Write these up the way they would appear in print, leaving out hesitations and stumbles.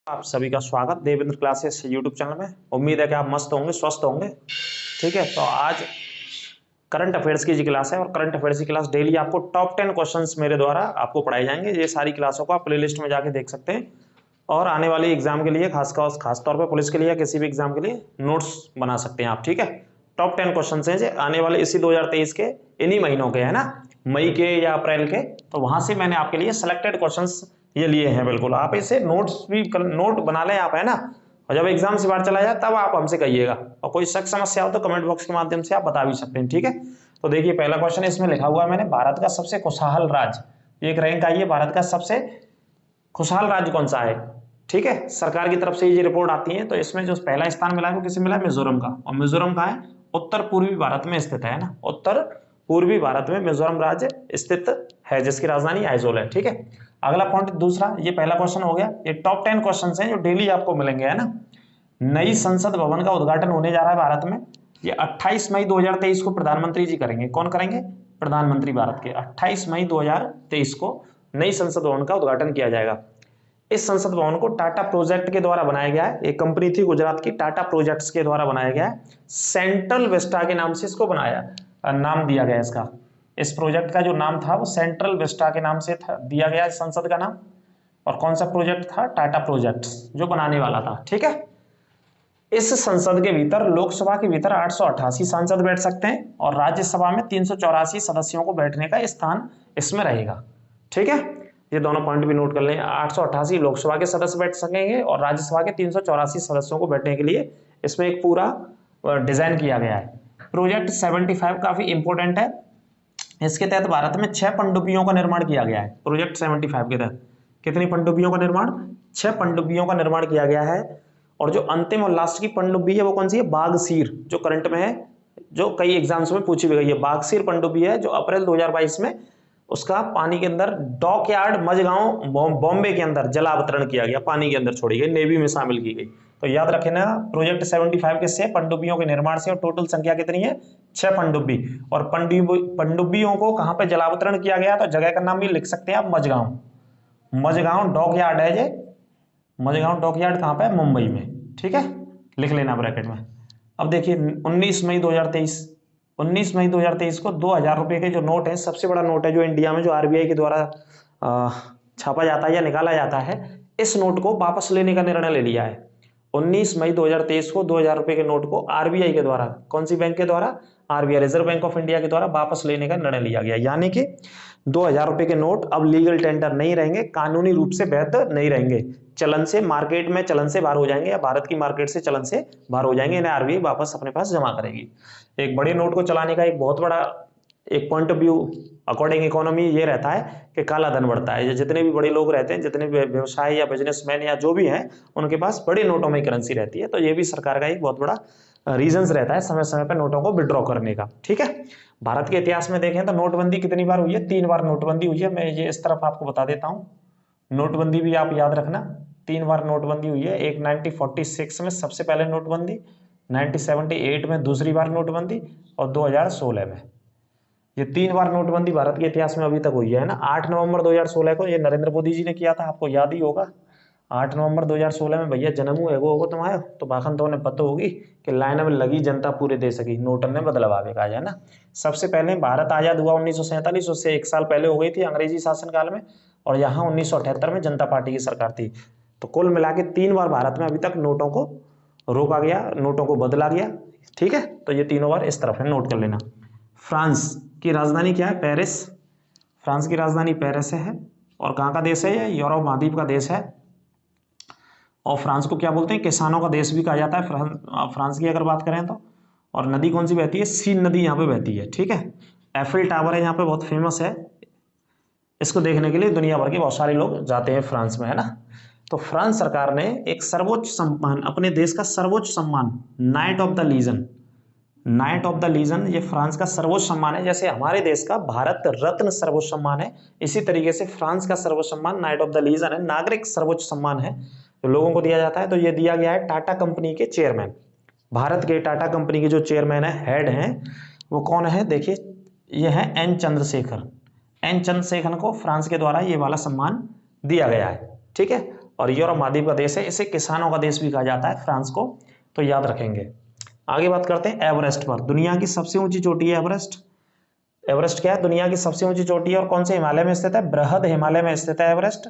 आप सभी का स्वागत देवेंद्र क्लासेस यूट्यूब चैनल में। उम्मीद है कि आप मस्त होंगे, स्वस्थ होंगे। ठीक है, तो आज करंट अफेयर्स की जी क्लास है और करंट अफेयर्स की क्लास डेली आपको टॉप 10 क्वेश्चंस मेरे द्वारा आपको पढ़ाए जाएंगे। ये सारी क्लासों को आप प्लेलिस्ट में जाके देख सकते हैं और आने वाली एग्जाम के लिए खास तौर पर पुलिस के लिए या किसी भी एग्जाम के लिए नोट्स बना सकते हैं आप। ठीक है, टॉप 10 क्वेश्चन हैं जो आने वाले इसी 2023 के इन्हीं महीनों के है ना, मई के या अप्रैल के। तो वहां से मैंने आपके लिए सिलेक्टेड क्वेश्चंस ये लिए हैं। बिल्कुल आप इसे नोट्स भी नोट बना लें आप, है ना, और जब एग्जाम से बाहर चला जाए तब आप हमसे कहिएगा और कोई शक समस्या हो तो कमेंट बॉक्स के माध्यम से आप बता भी सकते हैं। ठीक है, तो देखिए पहला क्वेश्चन इसमें लिखा हुआ है मैंने, भारत का सबसे खुशहाल राज्य। एक रैंक आई है, भारत का सबसे खुशहाल राज्य कौन सा है। ठीक है, सरकार की तरफ से ये रिपोर्ट आती है। तो इसमें जो पहला स्थान मिला है वो किसे मिला है, मिजोरम का। और मिजोरम का है उत्तर पूर्वी भारत में स्थित है ना, उत्तर पूर्वी भारत में मिजोरम राज्य स्थित है जिसकी राजधानी आइजोल है। ठीक है, अगला पॉइंट दूसरा, ये पहला क्वेश्चन हो गया। ये टॉप 10 क्वेश्चन हैं जो डेली आपको मिलेंगे, है ना। नई संसद भवन का उद्घाटन होने जा रहा है भारत में। ये 28 मई 2023 को प्रधानमंत्री जी करेंगे। कौन करेंगे, प्रधानमंत्री भारत के। 28 मई 2023 को नई संसद भवन का उद्घाटन किया जाएगा। इस संसद भवन को टाटा प्रोजेक्ट के द्वारा बनाया गया है। एक कंपनी थी गुजरात की, टाटा प्रोजेक्ट्स के द्वारा बनाया गया है। सेंट्रल विस्टा के नाम से इसको नाम दिया गया इसका। इस प्रोजेक्ट का जो नाम था वो सेंट्रल विस्टा के नाम से दिया गया इस संसद का नाम। और कौन सा प्रोजेक्ट था, टाटा प्रोजेक्ट्स जो बनाने वाला था। ठीक है, इस संसद के भीतर, लोकसभा के भीतर 888 सांसद बैठ सकते हैं और राज्यसभा में 384 सदस्यों को बैठने का स्थान इसमें रहेगा। ठीक है, ये दोनों पॉइंट भी नोट कर लें। 888 लोकसभा के सदस्य बैठ सकेंगे और राज्यसभा के 384 सदस्यों को बैठने के लिए इसमें एक पूरा डिजाइन किया गया है। प्रोजेक्ट 75 काफी इंपॉर्टेंट है। इसके तहत भारत में 6 पनडुब्बियों का निर्माण किया गया है। प्रोजेक्ट 75 के तहत कितनी पनडुब्बियों का निर्माण, 6 पनडुब्बियों का निर्माण किया गया है। और जो अंतिम और लास्ट की पनडुब्बी है वो कौन सी है, बागसीर, जो करंट में है, जो कई एग्जाम्स में पूछी गई है। बागसीर पनडुब्बी है जो अप्रैल 2022 में उसका पानी के अंदर डॉकयार्ड मझगांव बॉम्बे के अंदर जलावतरण किया गया, पानी के अंदर छोड़ी गई, नेवी में शामिल की गई। तो याद रखें ना, प्रोजेक्ट 75 के 6 पनडुब्बियों के निर्माण से और टोटल संख्या कितनी है, 6 पनडुब्बी। और पनडुब्बियों को कहां पे जलावतरण किया गया, तो जगह का नाम भी लिख सकते हैं आप, मझगांव। मझगांव डॉकयार्ड है ये, मझगांव डॉकयार्ड कहां पे, मुंबई में। ठीक है, लिख लेना ब्रैकेट में। अब देखिए 19 मई 2023 को 2000 रुपए के जो नोट है, सबसे बड़ा नोट है जो इंडिया में, जो आरबीआई के द्वारा छापा जाता है या निकाला जाता है, इस नोट को वापस लेने का निर्णय ले लिया है। 19 मई 2023 को 2000 रुपए के नोट को आरबीआई के द्वारा, कौन सी बैंक के द्वारा, RBI, reserve bank of India के द्वारा वापस लेने का निर्णय लिया गया। यानी कि 2000 रुपए के नोट अब लीगल टेंडर नहीं रहेंगे, कानूनी रूप से वैध नहीं रहेंगे, चलन से, मार्केट में चलन से बाहर हो जाएंगे या भारत की मार्केट से चलन से बाहर हो जाएंगे। इन्हें आरबीआई वापस अपने पास जमा करेगी। एक बड़े नोट को चलाने का एक बहुत बड़ा एक point of view according economy ये रहता है कि काला धन बढ़ता है। जितने भी बड़े लोग रहते हैं, जितने भी व्यवसाय या बिजनेसमैन या जो भी हैं, उनके पास बड़े नोटों में करेंसी रहती है। तो ये भी सरकार का एक बहुत बड़ा रीजंस रहता है समय समय पर नोटों को विड्रॉ करने का। ठीक है, भारत के इतिहास में देखें तो नोटबंदी कितनी बार हुई है, 3 बार नोटबंदी हुई है। मैं ये इस तरफ आपको बता देता हूँ, नोटबंदी भी आप याद रखना, 3 बार नोटबंदी हुई है। एक 1946 में सबसे पहले नोटबंदी, 1978 में दूसरी बार नोटबंदी और 2016 में। ये 3 बार नोटबंदी भारत के इतिहास में अभी तक हुई है ना। 8 नवंबर 2016 को ये नरेंद्र मोदी जी ने किया था, आपको याद ही होगा। 8 नवंबर 2016 में भैया जन्म हुए होगा तुम्हारे, तो बाखन तो उन्हें पता होगी कि लाइन में लगी जनता पूरे देश की, नोटन ने बदलाव आवेगा, है ना। सबसे पहले भारत आजाद हुआ 1947, उससे 1 साल पहले हो गई थी अंग्रेजी शासनकाल में, और यहाँ 1978 में जनता पार्टी की सरकार थी। तो कुल मिला के 3 बार भारत में अभी तक नोटों को रोका गया, नोटों को बदला गया। ठीक है, तो ये तीनों बार इस तरफ है, नोट कर लेना। फ्रांस की राजधानी क्या है, पेरिस। फ्रांस की राजधानी पेरिस है। और कहाँ का देश है ये, यूरोप महाद्वीप का देश है। और फ्रांस को क्या बोलते हैं, किसानों का देश भी कहा जाता है फ्रांस की अगर बात करें तो। और नदी कौन सी बहती है, सीन नदी यहाँ पे बहती है। ठीक है, एफिल टावर है यहाँ पे, बहुत फेमस है। इसको देखने के लिए दुनिया भर के बहुत सारे लोग जाते हैं फ्रांस में, है ना। तो फ्रांस सरकार ने एक सर्वोच्च सम्मान, अपने देश का सर्वोच्च सम्मान, knight of the Legion, knight of the Legion, ये फ्रांस का सर्वोच्च सम्मान है। जैसे हमारे देश का भारत रत्न सर्वोच्च सम्मान है, इसी तरीके से फ्रांस का सर्वोच्च सम्मान नाइट ऑफ द लीजन है, नागरिक सर्वोच्च सम्मान है, जो लोगों को दिया जाता है। तो ये दिया गया है टाटा कंपनी के चेयरमैन, भारत के टाटा कंपनी के जो चेयरमैन है, हेड हैं, वो कौन है, देखिए ये है एन चंद्रशेखर। एन चंद्रशेखर को फ्रांस के द्वारा ये वाला सम्मान दिया गया है। ठीक है, और यूरोप महाद्वीप का देश है। इसे किसानों का देश भी कहा जाता है फ्रांस को, तो याद रखेंगे। आगे बात करते हैं एवरेस्ट पर। दुनिया की सबसे ऊंची चोटी है एवरेस्ट। एवरेस्ट क्या है? दुनिया की सबसे ऊंची चोटी है और कौन से हिमालय में स्थित है? बृहद हिमालय में स्थित है एवरेस्ट।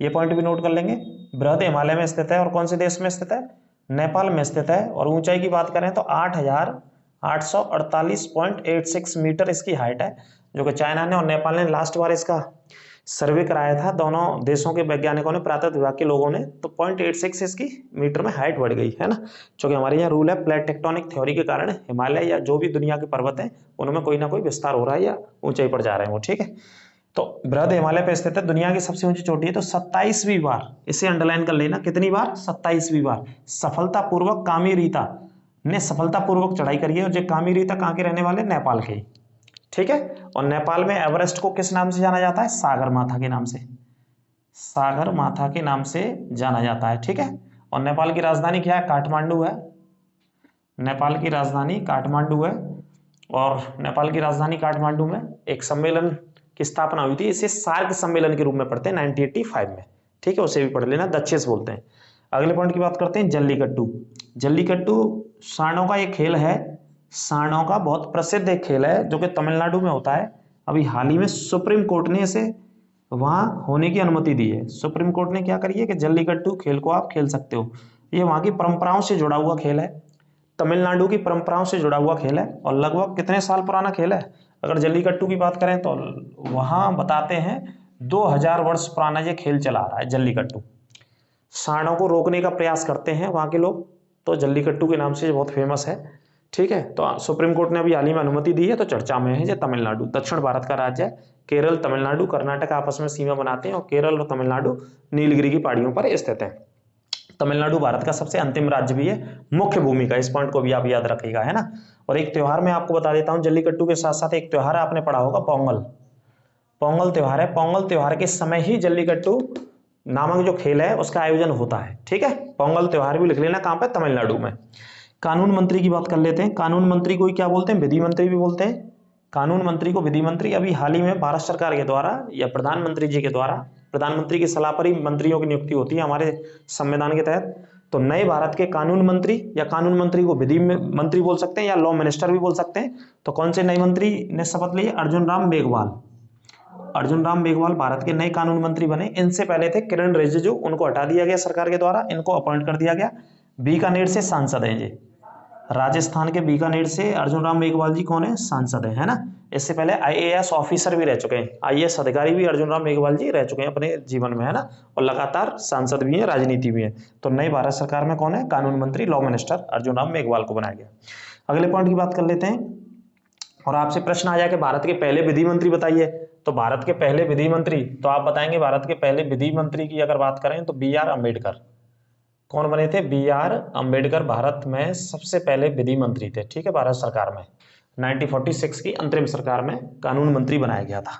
ये पॉइंट भी नोट कर लेंगे। बृहद हिमालय में स्थित है और कौन से देश में स्थित है? नेपाल में स्थित है। और ऊंचाई की बात करें तो 8,848.86 मीटर इसकी हाइट है, जो कि चाइना ने और नेपाल ने लास्ट बार इसका सर्वे कराया था, दोनों देशों के वैज्ञानिकों ने, प्रातत्व विभाग के लोगों ने, तो 0.86 इसकी मीटर में हाइट बढ़ गई है ना। क्योंकि हमारे यहाँ रूल है प्लेट टेक्टोनिक थ्योरी के कारण हिमालय या जो भी दुनिया के पर्वत हैं उनमें कोई ना कोई विस्तार हो रहा है या ऊंचाई पर जा रहे हैं वो, ठीक है। तो बृहद हिमालय पर स्थित है, दुनिया की सबसे ऊंची चोटी है। तो 27वीं बार, इसे अंडरलाइन कर लेना, कितनी बार? 27वीं बार सफलतापूर्वक कामी रीता ने सफलतापूर्वक चढ़ाई करी है। और जो कामी रीता कहाँ के रहने वाले? नेपाल के, ठीक है। और नेपाल में एवरेस्ट को किस नाम से जाना जाता है? सागर माथा के नाम से, सागर माथा के नाम से जाना जाता है, ठीक है। और नेपाल की राजधानी क्या है? काठमांडू है। नेपाल की राजधानी काठमांडू है। और नेपाल की राजधानी काठमांडू में एक सम्मेलन की स्थापना हुई थी, इसे सार्क सम्मेलन के रूप में पढ़ते हैं 1985 में, ठीक है। उसे भी पढ़ लेना, दक्षेस बोलते हैं। अगले पॉइंट की बात करते हैं जल्लीकट्टू। जल्लीकट्टू सांडों का एक खेल है, सांडों का बहुत प्रसिद्ध एक खेल है जो कि तमिलनाडु में होता है। अभी हाल ही में सुप्रीम कोर्ट ने इसे वहां होने की अनुमति दी है। सुप्रीम कोर्ट ने क्या करी है कि जल्लीकट्टू खेल को आप खेल सकते हो। ये वहां की परंपराओं से जुड़ा हुआ खेल है, तमिलनाडु की परंपराओं से जुड़ा हुआ खेल है। और लगभग कितने साल पुराना खेल है? अगर जल्लीकट्टू की बात करें तो वहां बताते हैं 2000 वर्ष पुराना ये खेल चला आ रहा है जल्लीकट्टू। सांडों को रोकने का प्रयास करते हैं वहां के लोग, तो जल्लीकट्टू के नाम से ये बहुत फेमस है, ठीक है। तो सुप्रीम कोर्ट ने अभी हाल ही में अनुमति दी है, तो चर्चा में है। ये तमिलनाडु दक्षिण भारत का राज्य है। केरल, तमिलनाडु, कर्नाटक आपस में सीमा बनाते हैं और केरल और तमिलनाडु नीलगिरी की पहाड़ियों पर स्थित है। तमिलनाडु भारत का सबसे अंतिम राज्य भी है, मुख्य भूमि का। इस पॉइंट को भी आप याद रखिएगा, है ना। और एक त्योहार मैं आपको बता देता हूं, जल्लीकट्टू के साथ साथ एक त्योहार आपने पढ़ा होगा, पोंगल। पोंगल त्योहार है। पोंगल त्योहार के समय ही जल्लीकट्टू नामक जो खेल है उसका आयोजन होता है, ठीक है। पोंगल त्योहार भी लिख लेना, कहां पे? तमिलनाडु में। कानून मंत्री की बात कर लेते हैं। कानून मंत्री को क्या बोलते हैं? विधि मंत्री भी बोलते हैं। कानून मंत्री को विधि मंत्री अभी हाल ही में भारत सरकार के द्वारा या प्रधानमंत्री जी के द्वारा, प्रधानमंत्री की सलाह पर ही मंत्रियों की नियुक्ति होती है हमारे संविधान के तहत। तो नए भारत के कानून मंत्री या कानून मंत्री को विधि मंत्री बोल सकते हैं या लॉ मिनिस्टर भी बोल सकते हैं। तो कौन से नए मंत्री ने शपथ ली? अर्जुन राम मेघवाल। अर्जुन राम मेघवाल भारत के नए कानून मंत्री बने। इनसे पहले थे किरण रिजिजू, उनको हटा दिया गया सरकार के द्वारा, इनको अपॉइंट कर दिया गया। बीकानेर से सांसद हैं ये, राजस्थान के बीकानेर से अर्जुन राम मेघवाल जी कौन है? सांसद है ना। इससे पहले आईएएस ऑफिसर भी रह चुके हैं, आईएएस अधिकारी भी अर्जुन राम मेघवाल जी रह चुके हैं अपने जीवन में, है ना। और लगातार सांसद भी हैं, राजनीति भी है। तो नई भारत सरकार में कौन है? कानून मंत्री, लॉ मिनिस्टर अर्जुन राम मेघवाल को बनाया गया। अगले पॉइंट की बात कर लेते हैं। और आपसे प्रश्न आ जाए कि भारत के पहले विधि मंत्री बताइए, तो भारत के पहले विधि मंत्री, तो आप बताएंगे भारत के पहले विधि मंत्री की अगर बात करें तो बी आर अम्बेडकर। कौन बने थे? बी आर अम्बेडकर भारत में सबसे पहले विधि मंत्री थे, ठीक है। भारत सरकार में 1946 की अंतरिम सरकार में कानून मंत्री बनाया गया था।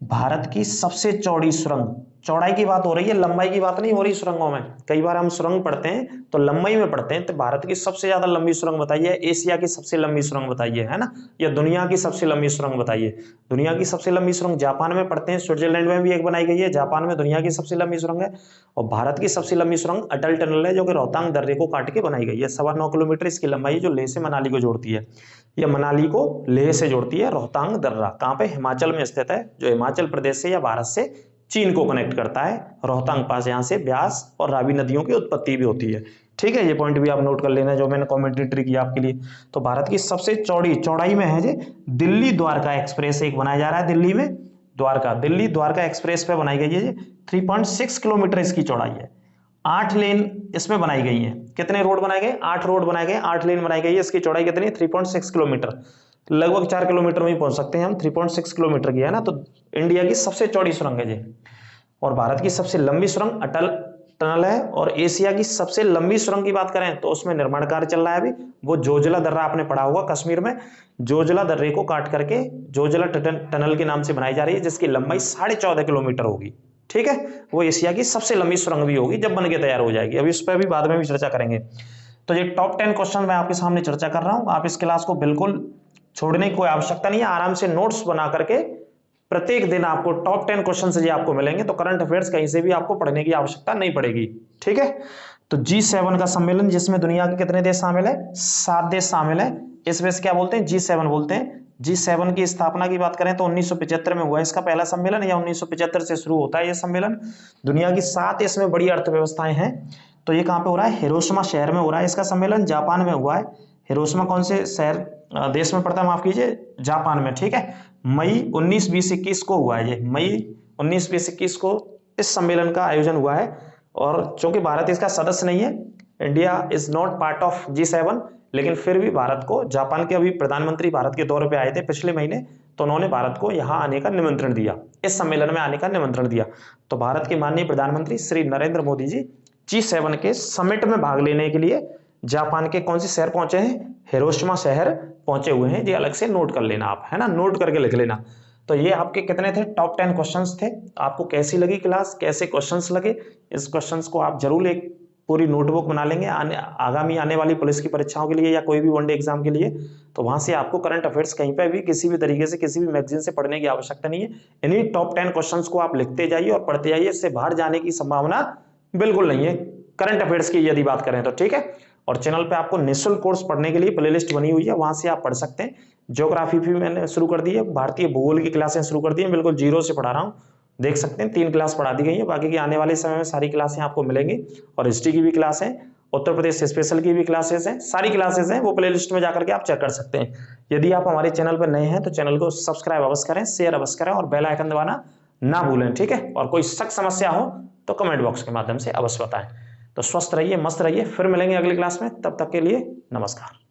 भारत की सबसे चौड़ी सुरंग, चौड़ाई की बात हो रही है, लंबाई की बात नहीं हो रही सुरंगों में। कई बार हम सुरंग पढ़ते हैं तो लंबाई में पढ़ते हैं, तो भारत की सबसे ज्यादा लंबी सुरंग बताइए, एशिया की सबसे लंबी सुरंग बताइए, है ना, या दुनिया की सबसे लंबी सुरंग बताइए। दुनिया की सबसे लंबी सुरंग जापान में पढ़ते हैं, स्विट्जरलैंड में भी एक बनाई गई है, जापान में दुनिया की सबसे लंबी सुरंग है। और भारत की सबसे लंबी सुरंग अटल टनल है, जो कि रोहतांग दर्रे को काट के बनाई गई है। 9.25 किलोमीटर इसकी लंबाई है, जो लेह से मनाली को जोड़ती है, या मनाली को लेह से जोड़ती है। रोहतांग दर्रा कहाँ पे? हिमाचल में स्थित है, जो हिमाचल प्रदेश से या भारत से चीन को कनेक्ट करता है। रोहतांग पास, यहाँ से ब्यास और रावी नदियों की उत्पत्ति भी होती है, ठीक है। ये पॉइंट भी आप नोट कर लेना जो मैंने कमेंटेटरी किया आपके लिए। तो भारत की सबसे चौड़ाई में है जी दिल्ली द्वारका एक्सप्रेस एक बनाया जा रहा है, दिल्ली में द्वारका, दिल्ली द्वारका एक्सप्रेस पे बनाई गई है। 3.6 किलोमीटर इसकी चौड़ाई है। 8 लेन इसमें बनाई गई है। कितने रोड बनाए गए? 8 रोड बनाए गए, 8 लेन बनाई गई है। इसकी चौड़ाई कितनी? 3.6 किलोमीटर, लगभग 4 किलोमीटर में ही पहुंच सकते हैं हम। 3.6 किलोमीटर की है ना। तो इंडिया की सबसे चौड़ी सुरंग है जी। और भारत की सबसे लंबी सुरंग अटल टनल है। और एशिया की सबसे लंबी सुरंग की बात करें तो उसमें निर्माण कार्य चल रहा है अभी, वो जोजिला दर्रा आपने पढ़ा होगा कश्मीर में, जोजिला दर्रे को काट करके जोजिला टनल के नाम से बनाई जा रही है, जिसकी लंबाई 14.5 किलोमीटर होगी, ठीक है। वो एशिया की सबसे लंबी सुरंग भी होगी जब बन के तैयार हो जाएगी। अभी उस पर भी बाद में भी चर्चा करेंगे। तो ये टॉप 10 क्वेश्चन मैं आपके सामने चर्चा कर रहा हूं। आप इस क्लास को बिल्कुल छोड़ने की कोई आवश्यकता नहीं है, आराम से नोट्स बना करके प्रत्येक दिन आपको टॉप 10 क्वेश्चन से आपको मिलेंगे, तो करंट अफेयर्स कहीं से भी आपको पढ़ने की आवश्यकता नहीं पड़ेगी। ठीक है, तो G7 का सम्मेलन जिसमें दुनिया के कितने देश शामिल है? 7 देश शामिल है। इस वजह से क्या बोलते हैं? G7 बोलते हैं। G7 की स्थापना की बात करें तो 1975 में हुआ इसका पहला सम्मेलन, या 1975 से शुरू होता है यह सम्मेलन। दुनिया की 7 इसमें बड़ी अर्थव्यवस्थाएं हैं। तो ये कहां पे हो रहा है? हिरोशिमा शहर में हो रहा है इसका सम्मेलन, जापान में हुआ है। हिरोशिमा कौन से शहर देश में पड़ता है? माफ कीजिए, जापान में। ठीक है, मई 19, 20, 21 को हुआ है ये। मई 19, 20, 21 को इस सम्मेलन का आयोजन हुआ है। और चूंकि भारत इसका सदस्य नहीं है, India is not part of G7, लेकिन फिर भी भारत को, जापान के अभी प्रधानमंत्री भारत के दौरे पे आए थे पिछले महीने, तो उन्होंने भारत को यहाँ आने का निमंत्रण दिया, इस सम्मेलन में आने का निमंत्रण दिया। तो भारत के माननीय प्रधानमंत्री श्री नरेंद्र मोदी जी G7 के समिट में भाग लेने के लिए जापान के कौन से शहर पहुंचे हैं? हिरोशिमा शहर पहुंचे हुए हैं। ये अलग से नोट कर लेना आप, है ना, नोट करके लिख लेना। तो ये आपके कितने थे? टॉप 10 क्वेश्चंस थे। आपको कैसी लगी क्लास, कैसे क्वेश्चंस लगे? इस क्वेश्चंस को आप जरूर एक पूरी नोटबुक बना लेंगे आगामी आने वाली पुलिस की परीक्षाओं के लिए या कोई भी वनडे एग्जाम के लिए। तो वहां से आपको करंट अफेयर्स कहीं पे भी किसी भी तरीके से किसी भी मैगजीन से पढ़ने की आवश्यकता नहीं है। इन्हीं टॉप 10 क्वेश्चंस को आप लिखते जाइए और पढ़ते जाइए, इससे बाहर जाने की संभावना बिल्कुल नहीं है करंट अफेयर्स की यदि बात करें तो। ठीक है, और चैनल पे आपको निःशुल्क कोर्स पढ़ने के लिए प्लेलिस्ट बनी हुई है, वहां से आप पढ़ सकते हैं। ज्योग्राफी भी मैंने शुरू कर दी है, भारतीय भूगोल की क्लासें शुरू कर दी है, बिल्कुल जीरो से पढ़ा रहा हूँ, देख सकते हैं। 3 क्लास पढ़ा दी गई है, बाकी की आने वाले समय में सारी क्लासें आपको मिलेंगी। और हिस्ट्री की भी क्लास है, उत्तर प्रदेश स्पेशल की भी क्लासेस हैं, सारी क्लासेस हैं, वो प्लेलिस्ट में जाकर के आप चेक कर सकते हैं। यदि आप हमारे चैनल पर नए हैं तो चैनल को सब्सक्राइब अवश्य करें, शेयर अवश्य करें और बेल आइकन दबाना ना भूलें। ठीक है, और कोई शक समस्या हो तो कमेंट बॉक्स के माध्यम से अवश्य बताएं। तो स्वस्थ रहिए, मस्त रहिए, फिर मिलेंगे अगली क्लास में, तब तक के लिए नमस्कार।